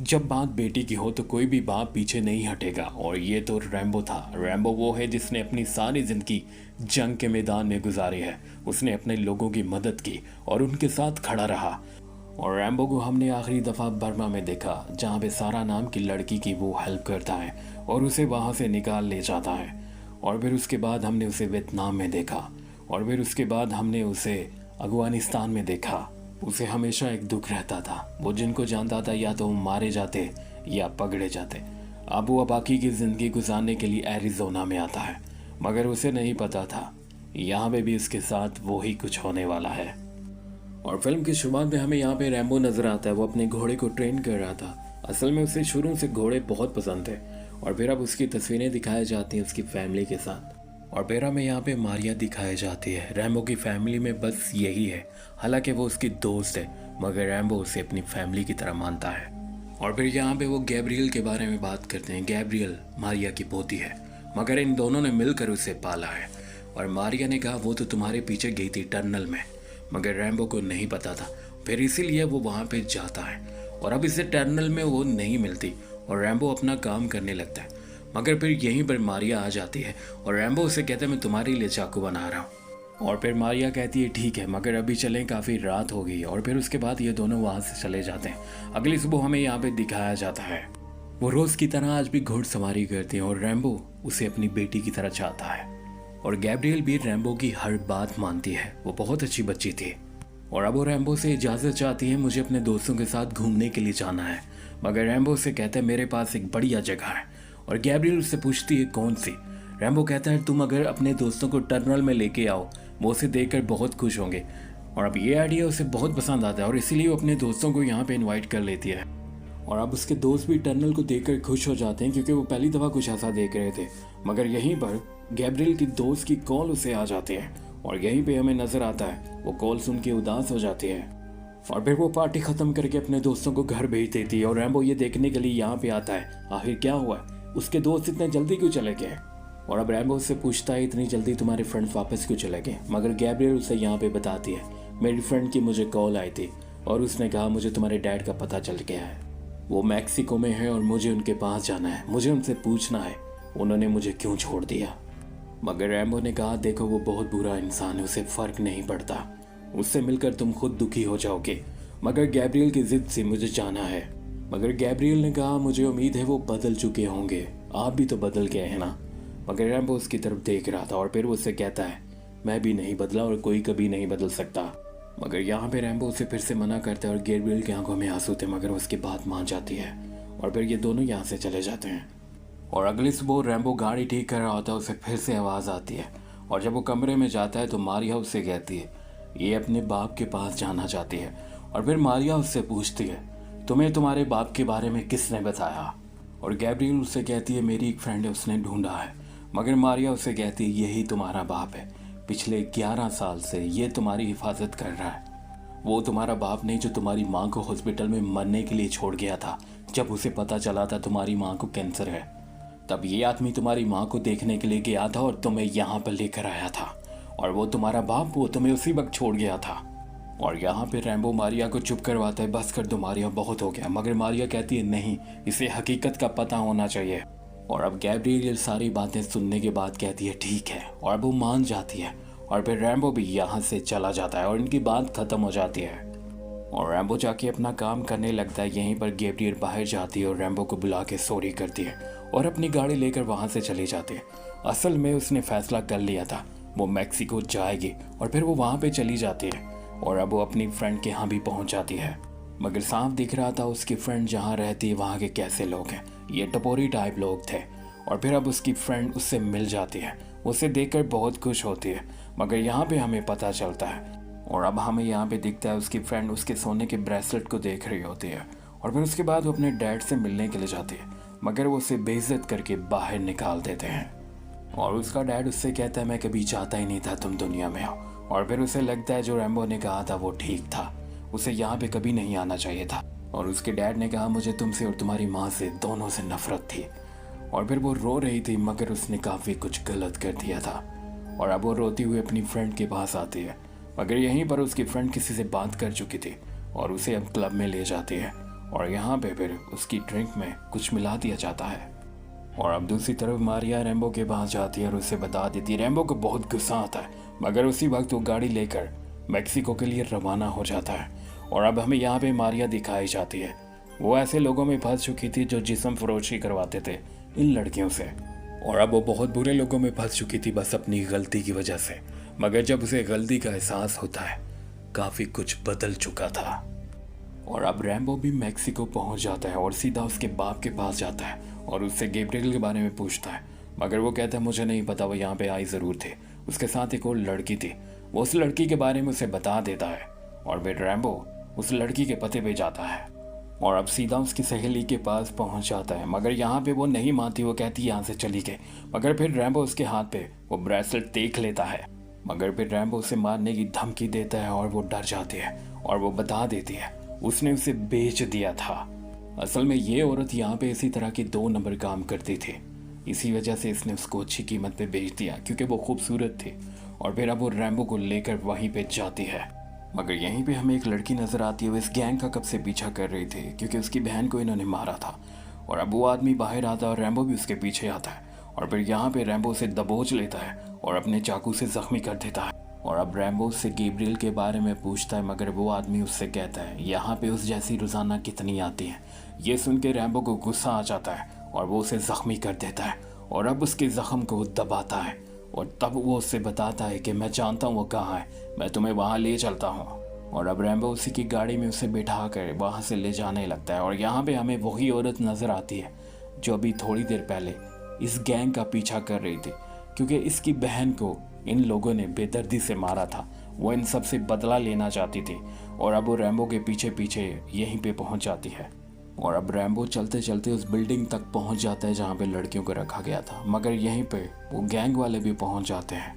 जब बात बेटी की हो तो कोई भी बाप पीछे नहीं हटेगा, और ये तो रैम्बो था। रैम्बो वो है जिसने अपनी सारी जिंदगी जंग के मैदान में गुजारी है। उसने अपने लोगों की मदद की और उनके साथ खड़ा रहा। और रैम्बो को हमने आखिरी दफ़ा बर्मा में देखा, जहाँ पे सारा नाम की लड़की की वो हेल्प करता है और उसे वहाँ से निकाल ले जाता है। और फिर उसके बाद हमने उसे वियतनाम में देखा, और फिर उसके बाद हमने उसे अफगानिस्तान में देखा। उसे हमेशा एक दुख रहता था। वो जिनको जानता था या तो वो मारे जाते या पकड़े जाते। अब वो बाकी की ज़िंदगी गुजारने के लिए एरिज़ोना में आता है, मगर उसे नहीं पता था यहाँ पे भी उसके साथ वो ही कुछ होने वाला है। और फिल्म की शुरुआत में हमें यहाँ पे रैम्बो नजर आता है। वो अपने घोड़े को ट्रेन कर रहा था। असल में उसे शुरू से घोड़े बहुत पसंद थे। और फिर अब उसकी तस्वीरें दिखाई जाती हैं उसकी फैमिली के साथ। और फिर हमें यहाँ पे मारिया दिखाई जाती है। रैम्बो की फैमिली में बस यही है। हालांकि वो उसकी दोस्त है, मगर रैम्बो उसे अपनी फैमिली की तरह मानता है। और फिर यहाँ पे वो गैब्रियल के बारे में बात करते हैं। गैब्रियल मारिया की पोती है, मगर इन दोनों ने मिलकर उसे पाला है। और मारिया ने कहा वो तो तुम्हारे पीछे गई थी टनल में, मगर रैम्बो को नहीं पता था। फिर इसीलिए वो वहाँ पे जाता है, और अब इसे टनल में वो नहीं मिलती और रैम्बो अपना काम करने लगता है। मगर फिर यहीं पर मारिया आ जाती है और रैम्बो उसे कहता है मैं तुम्हारे लिए चाकू बना रहा हूँ। और फिर मारिया कहती है ठीक है, मगर अभी चलें, काफ़ी रात हो गई। और फिर उसके बाद ये दोनों वहाँ से चले जाते हैं। अगली सुबह हमें यहाँ पे दिखाया जाता है वो रोज़ की तरह आज भी घुड़सवारी करती है, और रैम्बो उसे अपनी बेटी की तरह चाहता है। और गैब्रियल भी रैम्बो की हर बात मानती है। वो बहुत अच्छी बच्ची थी। और अब वो रैम्बो से इजाज़त चाहती है, मुझे अपने दोस्तों के साथ घूमने के लिए जाना है। मगर रैम्बो से कहता है मेरे पास एक बढ़िया जगह है। और गैब्रियल उससे पूछती है कौन सी। रैम्बो कहता है तुम अगर अपने दोस्तों को टनल में लेके आओ, वो उसे देखकर बहुत खुश होंगे। और अब ये आइडिया उसे बहुत पसंद आता है, और इसीलिए वो अपने दोस्तों को यहाँ पे इनवाइट कर लेती है। और अब उसके दोस्त भी टनल को देखकर खुश हो जाते हैं, क्योंकि वो पहली दफ़ा कुछ ऐसा देख रहे थे। मगर यहीं पर गैब्रियल की दोस्त की कॉल उसे आ जाती है, और यहीं पे हमें नजर आता है वो कॉल सुन के उदास हो जाती है। और फिर वो पार्टी खत्म करके अपने दोस्तों को घर भेज देती है। और रैम्बो ये देखने के लिए यहाँ पे आता है आखिर क्या हुआ, उसके दोस्त इतने जल्दी क्यों चले गए। और अब रैम्बो उससे पूछता है इतनी जल्दी तुम्हारे फ्रेंड्स वापस क्यों चले गए। मगर गैब्रियल उसे यहाँ पे बताती है मेरी फ्रेंड की मुझे कॉल आई थी, और उसने कहा मुझे तुम्हारे डैड का पता चल गया है, वो मैक्सिको में है और मुझे उनके पास जाना है, मुझे उनसे पूछना है उन्होंने मुझे क्यों छोड़ दिया। मगर रैम्बो ने कहा देखो वो बहुत बुरा इंसान है, उसे फर्क नहीं पड़ता, उससे मिलकर तुम खुद दुखी हो जाओगे, मगर गैब्रियल की जिद से मुझे जाना है। मगर गैब्रियल ने कहा मुझे उम्मीद है वो बदल चुके होंगे, आप भी तो बदल गए हैं ना। मगर रैम्बो उसकी तरफ देख रहा था, और फिर वो उससे कहता है मैं भी नहीं बदला और कोई कभी नहीं बदल सकता। मगर यहाँ पे रैम्बो उसे फिर से मना करता है, और गैब्रियल की आंखों में आंसू थे, मगर उसकी बात मान जाती है। और फिर ये दोनों यहाँ से चले जाते हैं। और अगली सुबह रैम्बो गाड़ी ठीक कर रहा होता है, उसे फिर से आवाज़ आती है। और जब वो कमरे में जाता है तो मारिया उससे कहती है ये अपने बाप के पास जाना चाहती है। और फिर मारिया उससे पूछती है तुम्हें तुम्हारे बाप के बारे में किसने बताया। और गैब्रियल उससे कहती है मेरी एक फ्रेंड है, उसने ढूंढा है। मगर मारिया उससे कहती है यही तुम्हारा बाप है, पिछले 11 साल से ये तुम्हारी हिफाजत कर रहा है। वो तुम्हारा बाप नहीं जो तुम्हारी माँ को हॉस्पिटल में मरने के लिए छोड़ गया था, जब उसे पता चला था तुम्हारी माँ को कैंसर है। तब ये आदमी तुम्हारी माँ को देखने के लिए गया था और तुम्हें यहाँ पर लेकर आया था, और वो तुम्हारा बाप वो तुम्हें उसी वक्त छोड़ गया था। और यहाँ पे रैम्बो मारिया को चुप करवाता है बस कर दो मारिया, बहुत हो गया। मगर मारिया कहती है नहीं, इसे हकीकत का पता होना चाहिए। और अब गैब्रियल ये सारी बातें सुनने के बाद कहती है ठीक है, और अब वो मान जाती है। और फिर रैम्बो भी यहाँ से चला जाता है और इनकी बात खत्म हो जाती है। और रैम्बो जाके अपना काम करने लगता है। यहीं पर गैब्रियल बाहर जाती है और रैम्बो को बुला के सॉरी करती है और अपनी गाड़ी लेकर वहाँ से चली जाती है। असल में उसने फैसला कर लिया था वो मैक्सिको जाएगी, और फिर वो वहाँ पे चली जाती है। और अब वो अपनी फ्रेंड के यहाँ भी पहुँच जाती है। मगर साफ दिख रहा था उसकी फ्रेंड जहाँ रहती है वहाँ के कैसे लोग हैं, ये टपोरी टाइप लोग थे। और फिर अब उसकी फ्रेंड उससे मिल जाती है, उसे देखकर बहुत खुश होती है। मगर यहाँ पे हमें पता चलता है, और अब हमें यहाँ पे दिखता है उसकी फ्रेंड उसके सोने के ब्रेसलेट को देख रही होती है। और फिर उसके बाद वो अपने डैड से मिलने के लिए जाती है, मगर वो उसे बेइज्जत करके बाहर निकाल देते हैं। और उसका डैड उससे कहता है मैं कभी चाहता ही नहीं था तुम दुनिया में आओ। और फिर उसे लगता है जो रैम्बो ने कहा था वो ठीक था, उसे यहाँ पे कभी नहीं आना चाहिए था। और उसके डैड ने कहा मुझे तुमसे और तुम्हारी माँ से दोनों से नफरत थी। और फिर वो रो रही थी, मगर उसने काफ़ी कुछ गलत कर दिया था। और अब वो रोती हुई अपनी फ्रेंड के पास आती है, मगर यहीं पर उसकी फ्रेंड किसी से बात कर चुकी थी और उसे अब क्लब में ले जाती है। और यहाँ पे फिर उसकी ड्रिंक में कुछ मिला दिया जाता है। और अब दूसरी तरफ मारिया रैम्बो के पास जाती है और उसे बता देती है। रैम्बो को बहुत गुस्सा आता है, मगर उसी वक्त वो गाड़ी लेकर मैक्सिको के लिए रवाना हो जाता है। और अब हमें यहाँ पे मारिया दिखाई जाती है। वो ऐसे लोगों में फंस चुकी थी जो जिस्म फरोशी करवाते थे इन लड़कियों से, और अब वो बहुत बुरे लोगों में फंस चुकी थी बस अपनी गलती की वजह से। मगर जब उसे गलती का एहसास होता है, काफ़ी कुछ बदल चुका था। और अब रैम्बो भी मैक्सिको पहुंच जाता है और सीधा उसके बाप के पास जाता है और उससे गैब्रियल के बारे में पूछता है। मगर वो कहता है मुझे नहीं पता, वो यहाँ पे आई ज़रूर थे, उसके साथ एक और लड़की थी। वो उस लड़की के बारे में उसे बता देता है और फिर रैम्बो उस लड़की के पते पे जाता है और अब सीधा उसकी सहेली के पास पहुंच जाता है। मगर यहाँ पे वो नहीं मानती, वो कहती है यहाँ से चली गई। मगर फिर रैम्बो उसके हाथ पे वो ब्रेसलेट देख लेता है। मगर फिर रैम्बो उसे मारने की धमकी देता है और वो डर जाती है और वो बता देती है उसने उसे बेच दिया था। असल में ये औरत यहाँ पे इसी तरह की 2 नंबर काम करती थी, इसी वजह से इसने उसको अच्छी कीमत पे बेच दिया क्योंकि वो खूबसूरत थी। और फिर अब वो रैम्बो को लेकर वहीं पे जाती है। मगर यहीं पे हमें एक लड़की नज़र आती है। वो इस गैंग का कब से पीछा कर रही थी क्योंकि उसकी बहन को इन्होंने मारा था। और अब वो आदमी बाहर आता है और रैम्बो भी उसके पीछे आता है और फिर यहाँ पे रैम्बो उसे दबोच लेता है और अपने चाकू से जख्मी कर देता है। और अब रैम्बो उससे गैब्रियल के बारे में पूछता है, मगर वो आदमी उससे कहता है यहाँ पे उस जैसी रोज़ाना कितनी आती हैं। ये सुन के रैम्बो को गुस्सा आ जाता है और वो उसे ज़ख्मी कर देता है और अब उसके ज़ख्म को दबाता है और तब वो उससे बताता है कि मैं जानता हूँ वो कहाँ है, मैं तुम्हें वहाँ ले चलता हूँ। और अब रैम्बो उसी की गाड़ी में उसे बिठा कर वहाँ से ले जाने लगता है। और यहाँ पे हमें वही औरत नज़र आती है जो अभी थोड़ी देर पहले इस गैंग का पीछा कर रही थी क्योंकि इसकी बहन को इन लोगों ने बेदर्दी से मारा था। वो इन सब से बदला लेना चाहती थी और अब वो रैम्बो के पीछे पीछे यहीं पे पहुंच जाती है। और अब रैम्बो चलते चलते उस बिल्डिंग तक पहुंच जाता है जहां पे लड़कियों को रखा गया था। मगर यहीं पे वो गैंग वाले भी पहुंच जाते हैं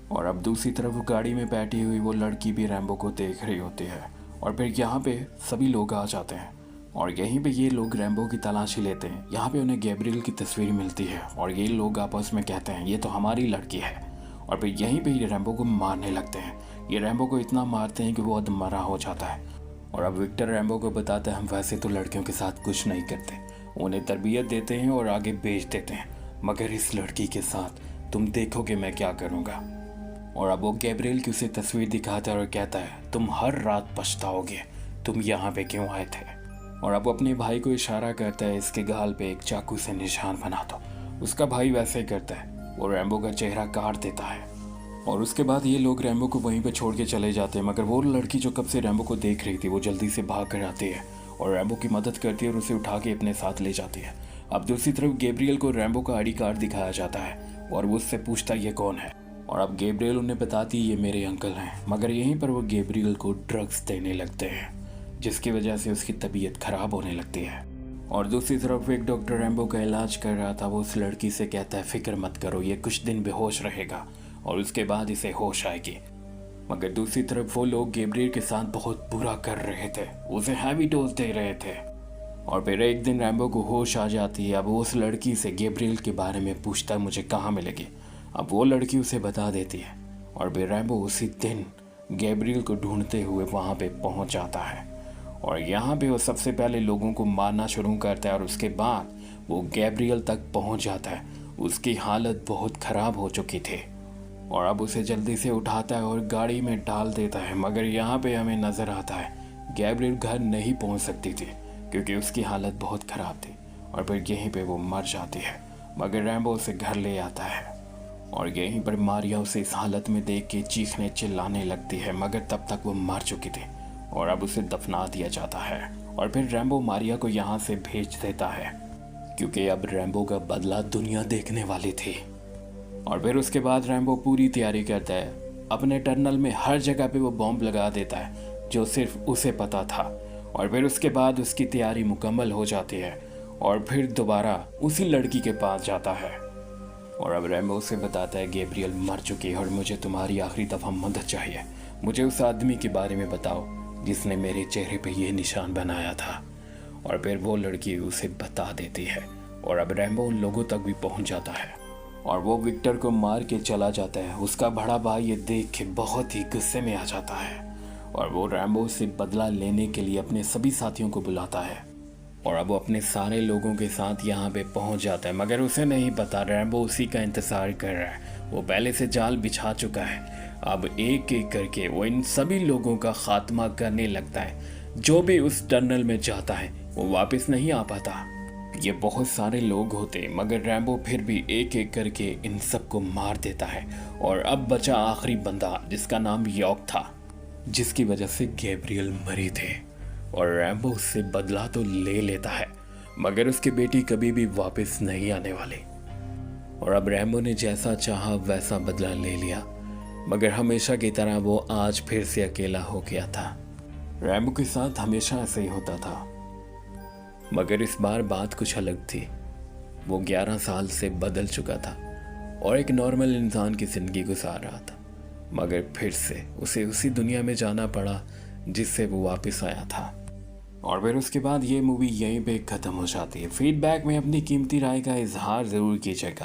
और अब दूसरी तरफ वो गाड़ी में बैठी हुई वो लड़की भी रैम्बो को देख रही होती है। और फिर यहाँ पे सभी लोग आ जाते हैं और यहीं पे ये लोग रैम्बो की तलाशी लेते हैं। यहाँ पे उन्हें गैब्रियल की तस्वीर मिलती है और ये लोग आपस में कहते हैं ये तो हमारी लड़की है। और फिर यहीं पे ये रैम्बो को मारने लगते हैं। ये रैम्बो को इतना मारते हैं कि वो अधमरा हो जाता है। और अब विक्टर रैम्बो को बताता है हम वैसे तो लड़कियों के साथ कुछ नहीं करते, उन्हें तरबियत देते हैं और आगे बेच देते हैं, मगर इस लड़की के साथ तुम देखोगे मैं क्या करूँगा। और अब वो गैब्रियल की उसे तस्वीर दिखाता है और कहता है तुम हर रात पछताओगे, तुम यहाँ पे क्यों आए थे। और अब अपने भाई को इशारा करता है इसके गाल पे एक चाकू से निशान बना दो। उसका भाई वैसे ही करता है, वो रैम्बो का चेहरा काट देता है। और उसके बाद ये लोग रैम्बो को वहीं पे छोड़ के चले जाते हैं। मगर वो लड़की जो कब से रैम्बो को देख रही थी वो जल्दी से भाग कर आती है और रैम्बो की मदद करती है और उसे उठा के अपने साथ ले जाती है। अब दूसरी तरफ गैब्रियल को रैम्बो का आईडी कार्ड दिखाया जाता है और वो उससे पूछता है ये कौन है। और अब गैब्रियल उन्हें बताती ये मेरे अंकल हैं। मगर यहीं पर वो गैब्रियल को ड्रग्स देने लगते हैं जिसकी वजह से उसकी तबीयत खराब होने लगती है। और दूसरी तरफ एक डॉक्टर रैम्बो का इलाज कर रहा था। वो उस लड़की से कहता है फिक्र मत करो, ये कुछ दिन बेहोश रहेगा और उसके बाद इसे होश आएगी। मगर दूसरी तरफ वो लोग गैब्रियल के साथ बहुत बुरा कर रहे थे, उसे हैवी डोज दे रहे थे। और फिर एक दिन रैम्बो को होश आ जाती है। अब वो उस लड़की से गैब्रियल के बारे में पूछता है मुझे कहाँ मिलेगी। अब वो लड़की उसे बता देती है और फिर रैम्बो उसी दिन गैब्रियल को ढूंढते हुए वहाँ पे पहुँच जाता है। और यहाँ पे वो सबसे पहले लोगों को मारना शुरू करता है और उसके बाद वो गैब्रियल तक पहुँच जाता है। उसकी हालत बहुत ख़राब हो चुकी थी और अब उसे जल्दी से उठाता है और गाड़ी में डाल देता है। मगर यहाँ पे हमें नज़र आता है गैब्रियल घर नहीं पहुँच सकती थी क्योंकि उसकी हालत बहुत ख़राब थी और फिर यहीं पे वो मर जाती है। मगर रैम्बो उसे घर ले आता है और यहीं पर मारिया उसे इस हालत में देख के चीखने चिल्लाने लगती है। मगर तब तक वो मर चुकी थी और अब उसे दफना दिया जाता है। और फिर रैम्बो मारिया को यहाँ से भेज देता है क्योंकि अब रैम्बो का बदला दुनिया देखने वाली थी। और फिर उसके बाद रैम्बो पूरी तैयारी करता है। अपने टनल में हर जगह पे वो बॉम्ब लगा देता है जो सिर्फ उसे पता था। और फिर उसके बाद उसकी तैयारी मुकम्मल हो जाती है और फिर दोबारा उसी लड़की के पास जाता है। और अब रैम्बो उसे बताता है गैब्रियल मर चुकी है और मुझे तुम्हारी आखिरी दफ़ा मदद चाहिए। मुझे उस आदमी के बारे में बताओ जिसने मेरे चेहरे पे ये निशान बनाया था। और फिर वो लड़की उसे बता देती है और अब रैम्बो उन लोगों तक भी पहुंच जाता है और वो विक्टर को मार के चला जाता है। उसका बड़ा भाई ये देख के बहुत ही गुस्से में आ जाता है और वो रैम्बो से बदला लेने के लिए अपने सभी साथियों को बुलाता है। और अब वो अपने सारे लोगों के साथ यहाँ पे पहुँच जाता है, मगर उसे नहीं पता रैम्बो उसी का इंतज़ार कर रहा है। वो पहले से जाल बिछा चुका है। अब एक एक करके वो इन सभी लोगों का खात्मा करने लगता है। जो भी उस टनल में जाता है वो वापस नहीं आ पाता। ये बहुत सारे लोग होते, मगर रैम्बो फिर भी एक एक करके इन सबको मार देता है। और अब बचा आखिरी बंदा जिसका नाम यॉर्क था, जिसकी वजह से गैब्रियल मरे थे। और रैम्बो उससे बदला तो ले लेता है, मगर उसकी बेटी कभी भी वापस नहीं आने वाली। और अब रैम्बो ने जैसा चाहा वैसा बदला ले लिया, मगर हमेशा की तरह वो आज फिर से अकेला हो गया था। रैम्बो के साथ हमेशा ऐसे ही होता था, मगर इस बार बात कुछ अलग थी। वो 11 साल से बदल चुका था और एक नॉर्मल इंसान की जिंदगी गुजार रहा था, मगर फिर से उसे उसी दुनिया में जाना पड़ा जिससे वो वापस आया था। और फिर उसके बाद ये मूवी यहीं पे ख़त्म हो जाती है। फीडबैक में अपनी कीमती राय का इजहार ज़रूर कीजिएगा।